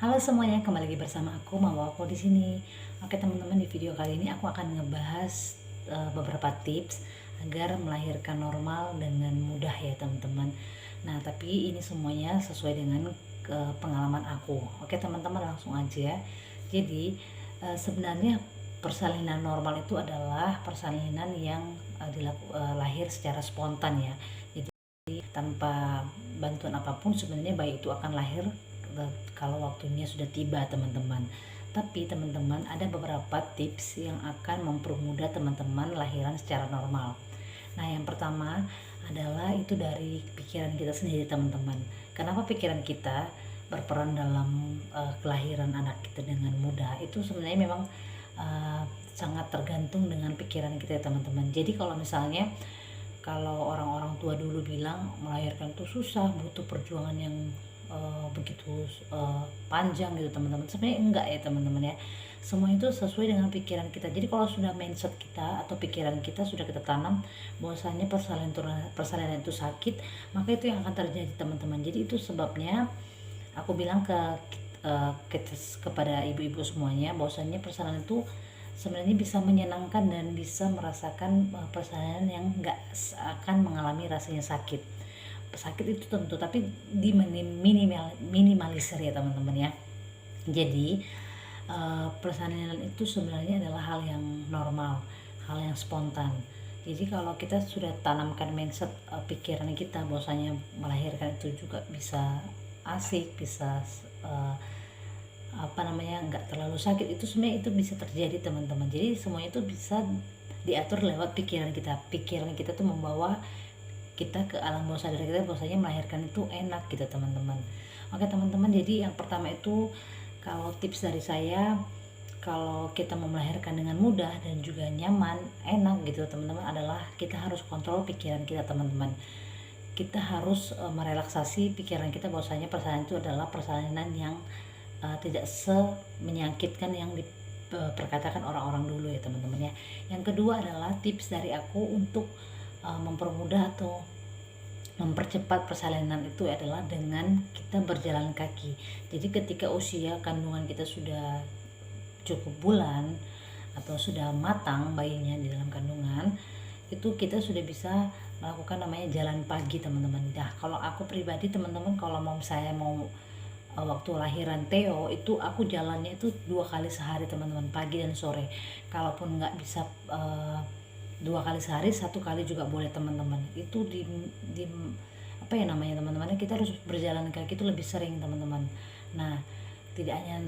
Halo semuanya, kembali lagi bersama aku Mama aku di sini. Oke teman-teman, di video kali ini aku akan ngebahas beberapa tips agar melahirkan normal dengan mudah ya teman-teman. Nah, tapi ini semuanya sesuai dengan pengalaman aku. Oke teman-teman, langsung aja. Jadi sebenarnya persalinan normal itu adalah persalinan yang lahir secara spontan ya. Jadi tanpa bantuan apapun sebenarnya bayi itu akan lahir kalau waktunya sudah tiba teman-teman. Tapi teman-teman, ada beberapa tips yang akan mempermudah teman-teman lahiran secara normal. Nah, yang pertama adalah itu dari pikiran kita sendiri teman-teman. Kenapa pikiran kita berperan dalam kelahiran anak kita dengan mudah? Itu sebenarnya memang sangat tergantung dengan pikiran kita ya teman-teman. Jadi kalau orang-orang tua dulu bilang melahirkan itu susah, butuh perjuangan yang begitu panjang gitu teman-teman. Sebenarnya enggak ya teman-teman ya. Semua itu sesuai dengan pikiran kita. Jadi kalau sudah mindset kita atau pikiran kita sudah kita tanam bahwasanya persalinan itu sakit, maka itu yang akan terjadi teman-teman. Jadi itu sebabnya aku bilang kepada ibu-ibu semuanya bahwasanya persalinan itu sebenarnya bisa menyenangkan dan bisa merasakan persalinan yang enggak akan mengalami rasanya sakit. Sakit itu tentu, tapi minimalisir ya teman-teman ya. Jadi persalinan itu sebenarnya adalah hal yang normal, hal yang spontan. Jadi kalau kita sudah tanamkan mindset pikiran kita bahwasanya melahirkan itu juga bisa asik, bisa nggak terlalu sakit, itu sebenarnya itu bisa terjadi teman-teman. Jadi semuanya itu bisa diatur lewat pikiran kita tuh membawa kita ke alam bawah sadar kita bahwasanya melahirkan itu enak gitu teman-teman. Oke teman-teman, jadi yang pertama itu kalau tips dari saya, kalau kita mau melahirkan dengan mudah dan juga nyaman, enak gitu teman-teman, adalah kita harus kontrol pikiran kita teman-teman. Kita harus merelaksasi pikiran kita bahwasanya persalinan itu adalah persalinan yang tidak menyakitkan yang diperkatakan orang-orang dulu ya teman-teman ya. Yang kedua adalah tips dari aku untuk mempermudah atau mempercepat persalinan itu adalah dengan kita berjalan kaki. Jadi ketika usia kandungan kita sudah cukup bulan atau sudah matang bayinya di dalam kandungan, itu kita sudah bisa melakukan namanya jalan pagi teman-teman. Nah, kalau aku pribadi teman-teman, kalau saya mau waktu lahiran Theo itu aku jalannya itu 2 kali sehari teman-teman, pagi dan sore. Kalaupun nggak bisa 2 kali sehari, 1 kali juga boleh teman-teman. Itu di apa ya namanya teman-teman, kita harus berjalan kaki itu lebih sering teman-teman. Nah, tidak hanya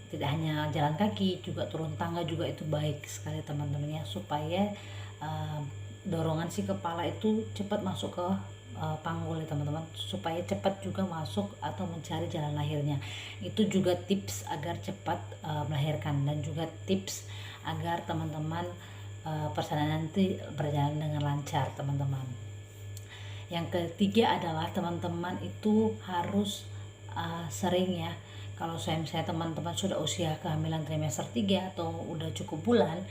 tidak hanya jalan kaki, juga turun tangga juga itu baik sekali teman-teman ya, supaya dorongan si kepala itu cepat masuk ke panggul ya teman-teman, supaya cepat juga masuk atau mencari jalan lahirnya. Itu juga tips agar cepat melahirkan, dan juga tips agar teman-teman persalinan nanti berjalan dengan lancar teman-teman. Yang ketiga adalah teman-teman itu harus sering ya, kalau saya teman-teman sudah usia kehamilan trimester 3 atau udah cukup bulan,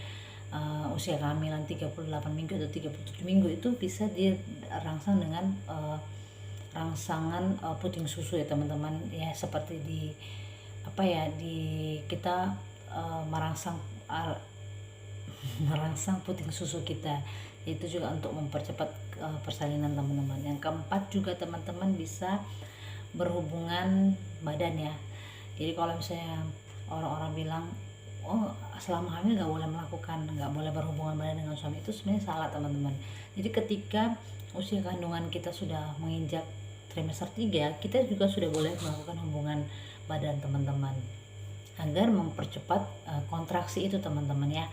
usia kehamilan 38 minggu atau 37 minggu, itu bisa dirangsang dengan rangsangan puting susu ya teman-teman ya, seperti di kita merangsang merangsang puting susu kita. Itu juga untuk mempercepat persalinan teman-teman. Yang keempat juga teman-teman bisa berhubungan badan ya. Jadi kalau misalnya orang-orang bilang oh selama hamil nggak boleh berhubungan badan dengan suami, itu sebenarnya salah teman-teman. Jadi ketika usia kandungan kita sudah menginjak trimester 3, kita juga sudah boleh melakukan hubungan badan teman-teman, agar mempercepat kontraksi itu teman-teman ya.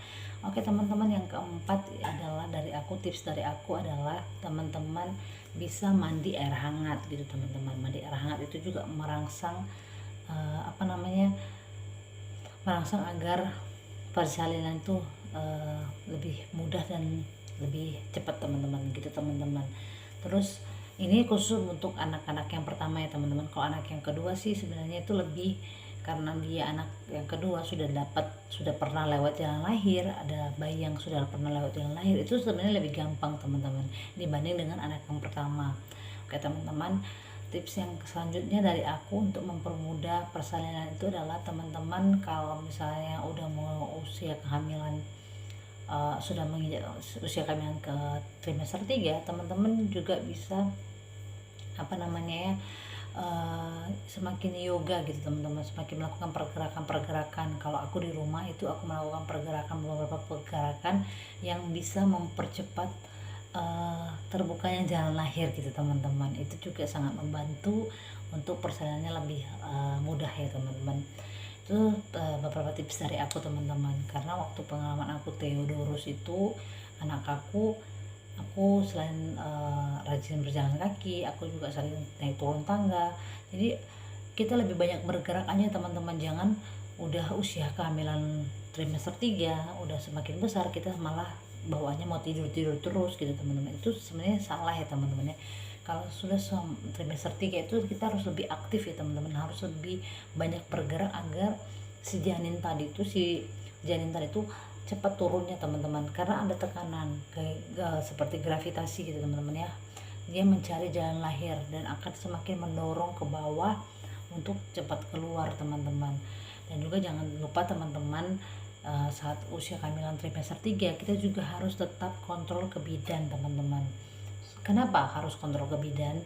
Oke teman-teman, yang keempat adalah tips dari aku adalah teman-teman bisa mandi air hangat gitu teman-teman. Mandi air hangat itu juga merangsang merangsang agar persalinan itu lebih mudah dan lebih cepat teman-teman gitu teman-teman. Terus ini khusus untuk anak-anak yang pertama ya teman-teman. Kalau anak yang kedua sih sebenarnya itu lebih, karena dia anak yang kedua sudah pernah lewat jalan lahir, ada bayi yang sudah pernah lewat jalan lahir, itu sebenarnya lebih gampang teman-teman dibanding dengan anak yang pertama. Oke teman-teman, tips yang selanjutnya dari aku untuk mempermudah persalinan itu adalah teman-teman kalau misalnya udah mau usia kehamilan, sudah menginjak usia kehamilan ke trimester 3, teman-teman juga bisa apa namanya ya, semakin yoga gitu teman-teman, semakin melakukan pergerakan-pergerakan. Kalau aku di rumah itu aku melakukan beberapa pergerakan yang bisa mempercepat terbukanya jalan lahir gitu teman-teman. Itu juga sangat membantu untuk persalinannya lebih mudah ya teman-teman. Itu beberapa tips dari aku teman-teman, karena waktu pengalaman aku Theodorus itu anak aku selain rajin berjalan kaki, aku juga sering naik turun tangga. Jadi kita lebih banyak bergerak aja teman-teman. Jangan udah usia kehamilan trimester 3 udah semakin besar kita malah bawaannya mau tidur-tidur terus gitu teman-teman. Itu sebenarnya salah ya teman-teman ya. Kalau sudah trimester 3 itu kita harus lebih aktif ya teman-teman, harus lebih banyak bergerak agar si janin tadi itu cepat turunnya teman-teman, karena ada tekanan kayak seperti gravitasi gitu teman-teman ya. Dia mencari jalan lahir dan akan semakin mendorong ke bawah untuk cepat keluar teman-teman. Dan juga jangan lupa teman-teman, saat usia kehamilan trimester 3 kita juga harus tetap kontrol ke bidan teman-teman. Kenapa harus kontrol ke bidan?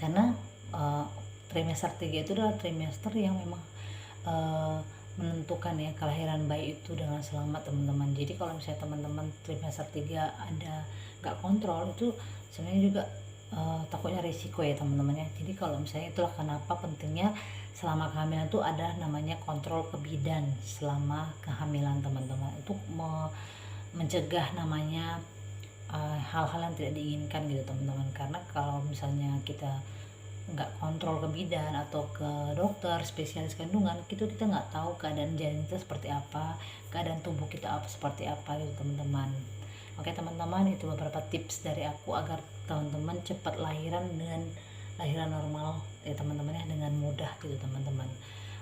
Karena trimester 3 itu adalah trimester yang memang menentukan ya kelahiran bayi itu dengan selamat teman-teman. Jadi kalau misalnya teman-teman trimester 3 ada nggak kontrol, itu sebenarnya juga takutnya risiko ya teman-teman ya. Jadi kalau misalnya, itulah kenapa pentingnya selama kehamilan itu ada namanya kontrol ke bidan selama kehamilan teman-teman, untuk mencegah namanya hal-hal yang tidak diinginkan gitu teman-teman. Karena kalau misalnya kita nggak kontrol ke bidan atau ke dokter spesialis kandungan, kita nggak tahu keadaan janin kita seperti apa, keadaan tubuh kita seperti apa gitu teman-teman. Oke teman-teman, itu beberapa tips dari aku agar teman-teman cepat lahiran dengan lahiran normal ya teman-teman ya, dengan mudah gitu teman-teman.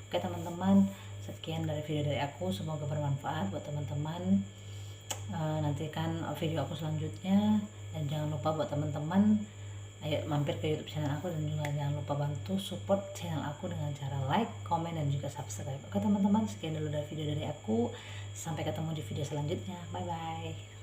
Oke teman-teman, sekian dari video dari aku, semoga bermanfaat buat teman-teman. Nantikan video aku selanjutnya, dan jangan lupa buat teman-teman, ayo mampir ke YouTube channel aku, dan juga jangan lupa bantu support channel aku dengan cara like, komen, dan juga subscribe. Oke teman-teman, sekian dulu dari video dari aku. Sampai ketemu di video selanjutnya. Bye bye.